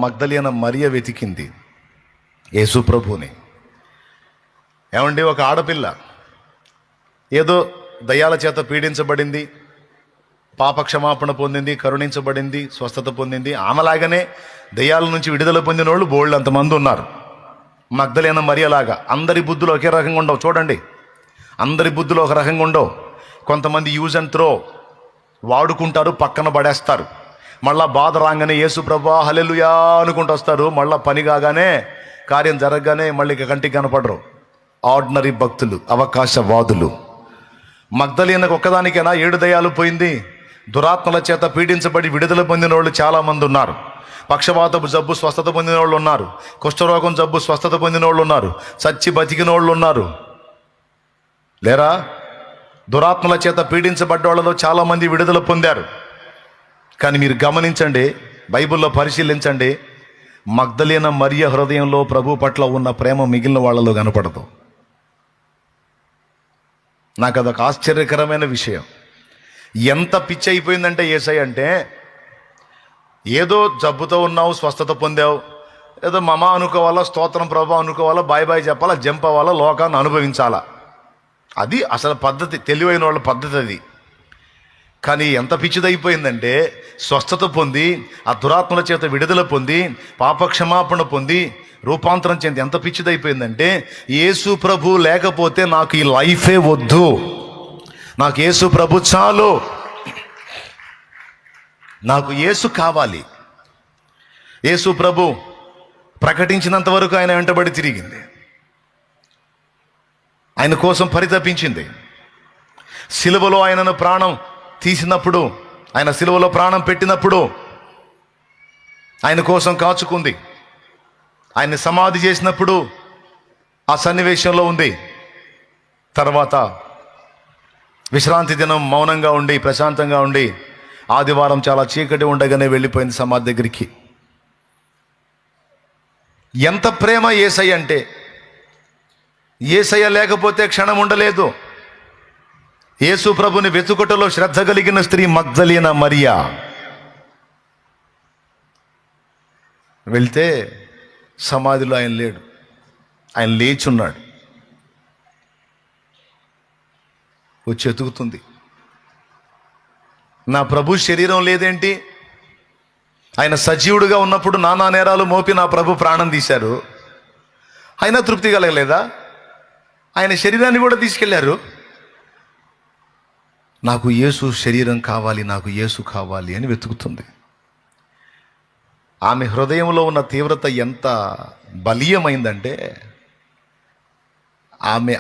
మగ్దలేన మరియ వెతికింది యేసు ప్రభువుని. ఏమండి, ఒక ఆడపిల్ల ఏదో దయ్యాల చేత పీడించబడింది, పాపక్షమాపణ పొందింది, కరుణించబడింది, స్వస్థత పొందింది. ఆమెలాగానే దయ్యాల నుంచి విడుదల పొందిన వాళ్ళు బోళ్ళు అంతమంది ఉన్నారు. మగ్దలేన మరియలాగా అందరి బుద్ధులు ఒకే రకంగా ఉండవు. చూడండి, అందరి బుద్ధులు ఒక రకంగా ఉండవు. కొంతమంది యూజ్ అండ్ త్రో వాడుకుంటారు, పక్కన పడేస్తారు. మళ్ళా బాధ రాగానే యేసు ప్రభా హల్లెలూయా అనుకుంటూ వస్తారు. మళ్ళీ పని కాగానే, కార్యం జరగగానే మళ్ళీ కంటికి కనపడరు. ఆర్డినరీ భక్తులు, అవకాశవాదులు. మగ్దలేనకు ఒక్కదానికైనా 7 దయ్యాలు పోయింది. దురాత్మల చేత పీడించబడి విడుదల పొందిన వాళ్ళు చాలామంది ఉన్నారు. పక్షవాతపు జబ్బు స్వస్థత పొందిన వాళ్ళు ఉన్నారు. కుష్ఠరోగం జబ్బు స్వస్థత పొందిన వాళ్ళు ఉన్నారు. చచ్చి బతికిన వాళ్ళు ఉన్నారు లేరా? దురాత్మల చేత పీడించబడ్డ వాళ్ళలో చాలామంది విడుదల పొందారు. కానీ మీరు గమనించండి, బైబిల్లో పరిశీలించండి, మగ్దలేన మరియ హృదయంలో ప్రభు పట్ల ఉన్న ప్రేమ మిగిలిన వాళ్ళలో కనపడదు. నాకు అదొక ఆశ్చర్యకరమైన విషయం. ఎంత పిచ్చి అయిపోయిందంటే యేసయ్య అంటే, ఏదో జబ్బుతో ఉన్నావు, స్వస్థత పొందావు, ఏదో మమ అనుకోవాలా, స్తోత్రం ప్రభా అనుకోవాలా, బాయ్ బాయ్ చెప్పాలా, జంప్ అవ్వాలా, లోకాన్ని అనుభవించాలా. అది అసలు పద్ధతి, తెలివైన వాళ్ళ పద్ధతి అది. కానీ ఎంత పిచ్చిదైపోయిందంటే, స్వస్థత పొంది, ఆ దురాత్మల చేత విడుదల పొంది, పాపక్షమాపణ పొంది, రూపాంతరం చెంది ఎంత పిచ్చిదైపోయిందంటే, యేసు ప్రభు లేకపోతే నాకు ఈ లైఫే వద్దు, నాకు యేసు ప్రభు చాలు, నాకు యేసు కావాలి. యేసు ప్రభు ప్రకటించినంత వరకు ఆయన వెంటబడి తిరిగింది, ఆయన కోసం పరితపించింది. సిలువలో ఆయనను ప్రాణం తీసినప్పుడు, ఆయన సిలువలో ప్రాణం పెట్టినప్పుడు ఆయన కోసం కాచుకుంది. ఆయన్ని సమాధి చేసినప్పుడు ఆ సన్నివేశంలో ఉంది. తర్వాత విశ్రాంతి దినం మౌనంగా ఉండి, ప్రశాంతంగా ఉండి, ఆదివారం చాలా చీకటి ఉండగానే వెళ్ళిపోయింది సమాధి దగ్గరికి. ఎంత ప్రేమ యేసయ్య అంటే, యేసయ్య లేకపోతే క్షణం ఉండలేదు. యేసు ప్రభుని వెతుకుటలో శ్రద్ధ కలిగిన స్త్రీ మగ్దలేన మరియా. వెళ్తే సమాధిలో ఆయన లేడు, ఆయన లేచున్నాడు. వచ్చి ఎతుకుతుంది, నా ప్రభు శరీరం లేదేంటి? ఆయన సజీవుడిగా ఉన్నప్పుడు నానా నేరాలు మోపి నా ప్రభు ప్రాణం తీశారు, అయినా తృప్తి కలగలేదా? ఆయన శరీరాన్ని కూడా తీసుకెళ్లారు. నాకు యేసు శరీరం కావాలి, నాకు యేసు కావాలి అని వెతుకుతుంది. ఆమె హృదయంలో ఉన్న తీవ్రత ఎంత బలీయమైందంటే, ఆమె